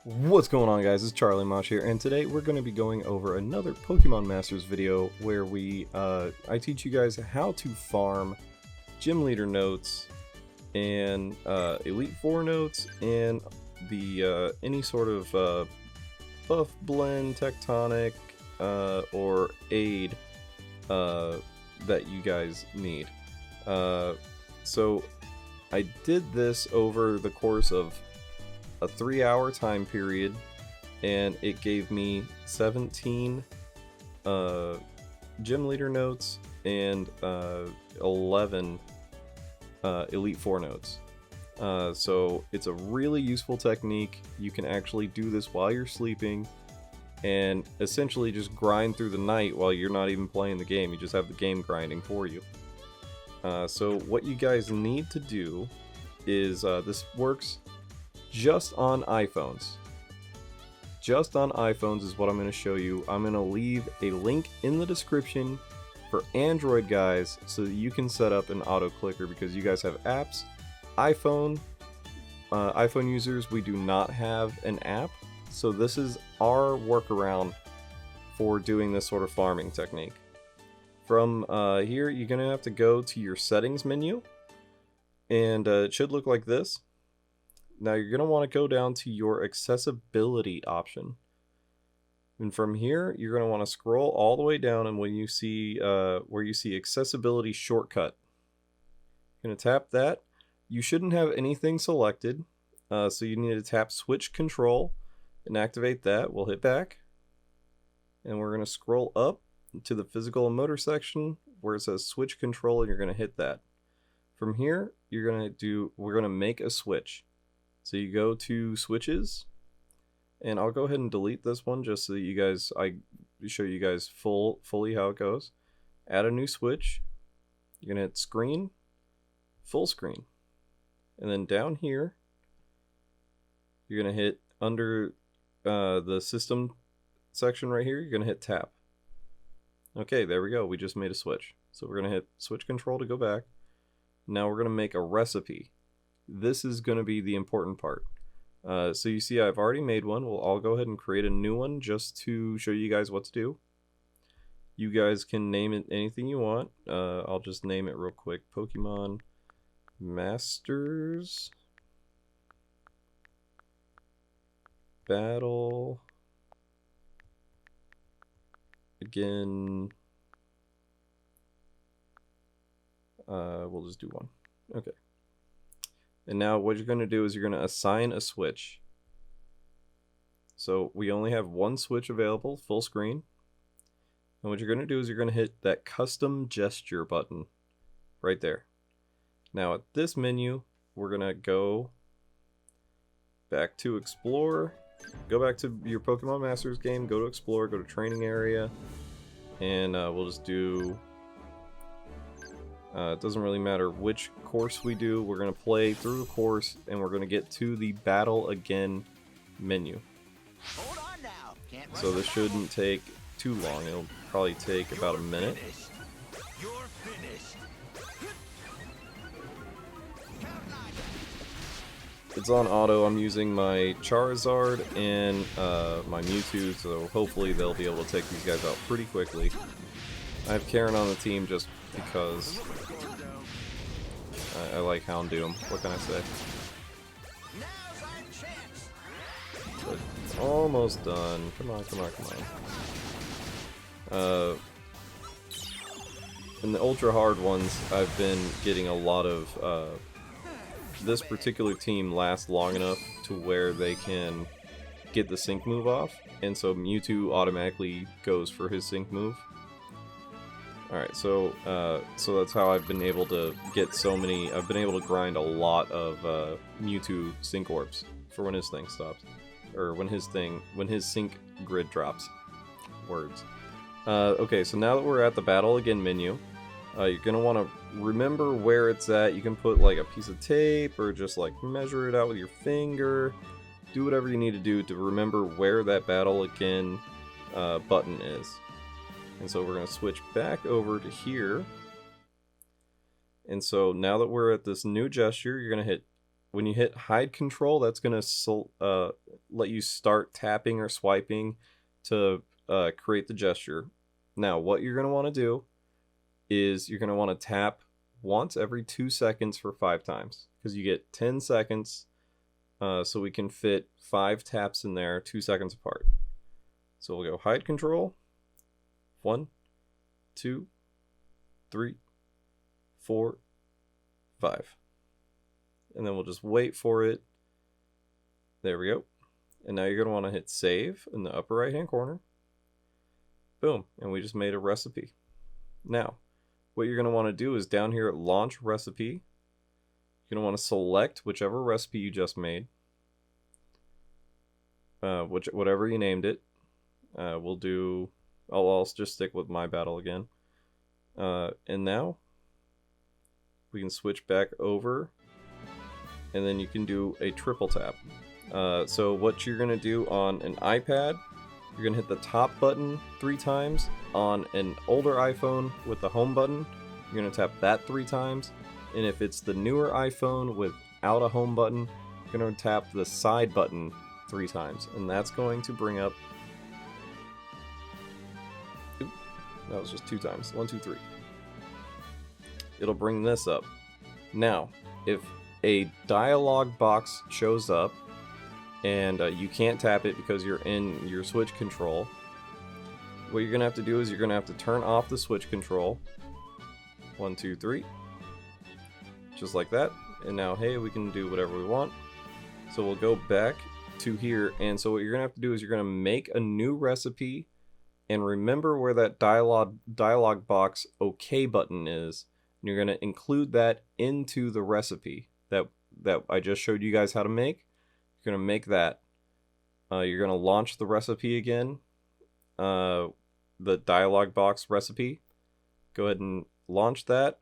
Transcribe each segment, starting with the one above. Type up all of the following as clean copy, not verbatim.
What's going on, guys? It's CharizardMosh here, and today we're going to be going over another Pokemon Masters video where I teach you guys how to farm Gym Leader notes and Elite Four notes and the any sort of buff, blend, tectonic, or aid that you guys need. So I did this over the course of a 3-hour time period, and it gave me 17 gym leader notes and 11 Elite Four notes. So it's a really useful technique. You can actually do this while you're sleeping and essentially just grind through the night while you're not even playing the game. You just have the game grinding for you. So what you guys need to do is, this works just on iPhones. Just on iPhones is what I'm going to show you. I'm going to leave a link in the description for Android guys so that you can set up an auto clicker, because you guys have apps. iPhone users, we do not have an app, so this is our workaround for doing this sort of farming technique. From here, you're going to have to go to your settings menu, and it should look like this. Now you're going to want to go down to your accessibility option. And from here, you're going to want to scroll all the way down, and when you see where you see accessibility shortcut, you're going to tap that. You shouldn't have anything selected, so you need to tap switch control and activate that. We'll hit back, and we're going to scroll up to the physical and motor section where it says switch control, and you're going to hit that. From here, we're going to make a switch. So you go to switches, and I'll go ahead and delete this one just so that I show you guys fully how it goes. Add a new switch. You're gonna hit screen, full screen, and then down here you're gonna hit under the system section right here. You're gonna hit tap. Okay, there we go. We just made a switch. So we're gonna hit switch control to go back. Now we're gonna make a recipe. This is going to be the important part. So you see I've already made one. I'll go ahead and create a new one just to show you guys what to do. You guys can name it anything you want. I'll just name it real quick. Pokemon Masters Battle again. We'll just do one. Okay. And now what you're going to do is you're going to assign a switch. So we only have one switch available, full screen. And what you're going to do is you're going to hit that custom gesture button right there. Now at this menu, we're going to go back to Explore. Go back to your Pokemon Masters game, go to Explore, go to Training Area. And we'll just do... it doesn't really matter which course we do. We're going to play through the course, and we're going to get to the Battle Again menu. Hold on now. So this shouldn't take too long. It'll probably take about a minute. You're finished. It's on auto. I'm using my Charizard and my Mewtwo, so hopefully they'll be able to take these guys out pretty quickly. I have Karen on the team just because I like Houndoom. What can I say? But almost done. Come on, come on, come on. In the ultra hard ones, I've been getting a lot of this particular team lasts long enough to where they can get the sync move off, and so Mewtwo automatically goes for his sync move. Alright, so that's how I've been able to get so many. I've been able to grind a lot of Mewtwo sync orbs for when his thing stops, or when his sync grid drops. Words. Okay, so now that we're at the Battle Again menu, you're gonna want to remember where it's at. You can put like a piece of tape or just like measure it out with your finger. Do whatever you need to do to remember where that Battle Again button is. And so we're going to switch back over to here. And so now that we're at this new gesture, you're going to hit when you hit hide control, that's going to let you start tapping or swiping to create the gesture. Now, what you're going to want to do is you're going to want to tap once every 2 seconds for 5 times, because you get 10 seconds, so we can fit 5 taps in there 2 seconds apart. So we'll go hide control, 1, 2, 3, 4, 5. And then we'll just wait for it. There we go. And now you're going to want to hit save in the upper right hand corner. Boom. And we just made a recipe. Now, what you're going to want to do is down here at launch recipe, you're going to want to select whichever recipe you just made. Whatever you named it. We'll do... I'll just stick with my battle again. And now we can switch back over, and then you can do a triple tap. So what you're going to do on an iPad, you're going to hit the top button 3 times. On an older iPhone with the home button, you're going to tap that 3 times. And if it's the newer iPhone without a home button, you're going to tap the side button 3 times. And that's going to bring up... Oop, that was just 2 times. 1, 2, 3. It'll bring this up. Now, if a dialog box shows up and you can't tap it because you're in your switch control, what you're gonna have to do is you're gonna have to turn off the switch control. 1, 2, 3. Just like that. And now, hey, we can do whatever we want. So we'll go back to here, and so what you're gonna have to do is you're gonna make a new recipe, and remember where that dialog box OK button is. And you're gonna include that into the recipe that I just showed you guys how to make. You're gonna make that. You're gonna launch the recipe again. The dialog box recipe. Go ahead and launch that.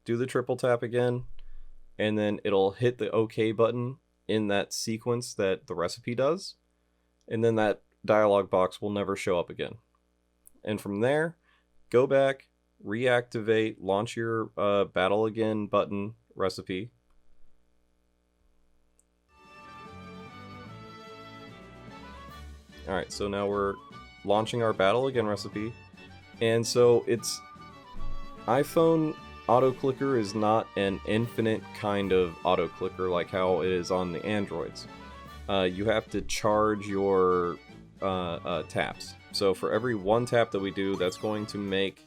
Do the triple tap again, and then it'll hit the OK button in that sequence that the recipe does, and then that dialog box will never show up again. And from there, go back, reactivate, launch your battle again button recipe. Alright, so now we're launching our battle again recipe. And so it's iPhone auto clicker is not an infinite kind of auto clicker like how it is on the Androids. You have to charge your taps. So for every 1 tap that we do, that's going to make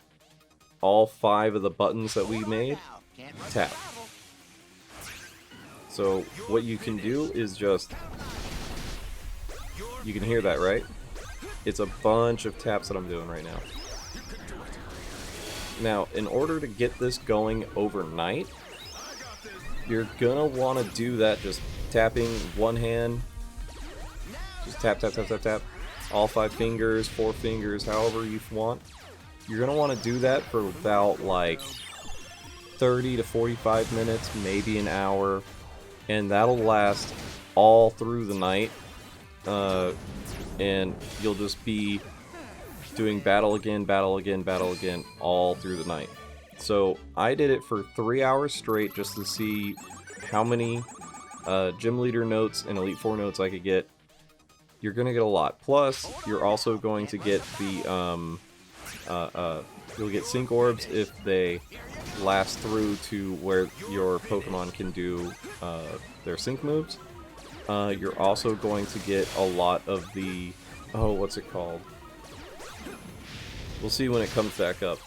all 5 of the buttons that we made tap. So what you can do is just... You can hear that, right? It's a bunch of taps that I'm doing right now. Now, in order to get this going overnight, you're gonna want to do that just tapping one hand. Just tap, tap, tap, tap, tap. All 5 fingers, 4 fingers, however you want. You're gonna want to do that for about like 30 to 45 minutes, maybe an hour. And that'll last all through the night. And you'll just be doing battle again, battle again, battle again, all through the night. So I did it for 3 hours straight just to see how many gym leader notes and Elite Four notes I could get. You're gonna get a lot. Plus, you're also going to get the you'll get sync orbs if they last through to where your Pokemon can do their sync moves. You're also going to get a lot of the... Oh, what's it called? We'll see when it comes back up.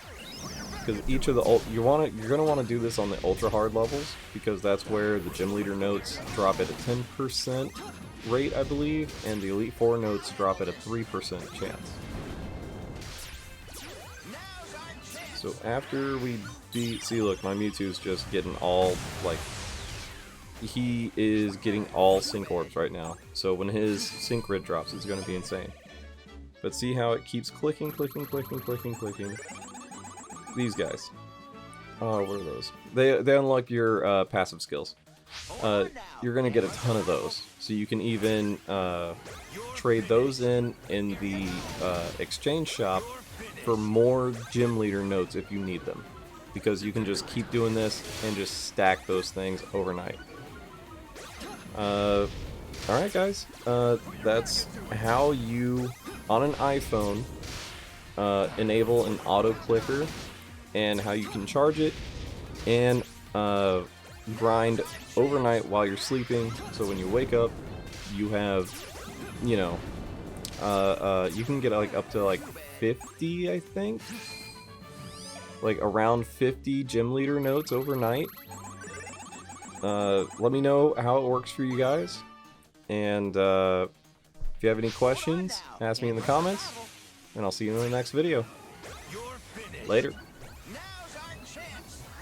Because each of the... You're going to want to do this on the ultra hard levels, because that's where the gym leader notes drop at a 10% rate, I believe, and the Elite Four notes drop at a 3% chance. So after we beat... See, look, my Mewtwo's just getting all, like... He is getting all sync orbs right now. So when his sync grid drops, it's going to be insane. But see how it keeps clicking, clicking, clicking, clicking, clicking. These guys. Oh, what are those? They unlock your passive skills. You're going to get a ton of those. So you can even trade those in the exchange shop for more gym leader notes if you need them. Because you can just keep doing this and just stack those things overnight. Alright guys, that's how you, on an iPhone, enable an auto clicker, and how you can charge it, and grind overnight while you're sleeping, so when you wake up, you have, you know, you can get like up to like 50, I think? Like around 50 gym leader notes overnight. Let me know how it works for you guys. And if you have any questions, ask me in the comments. And I'll see you in the next video. Later.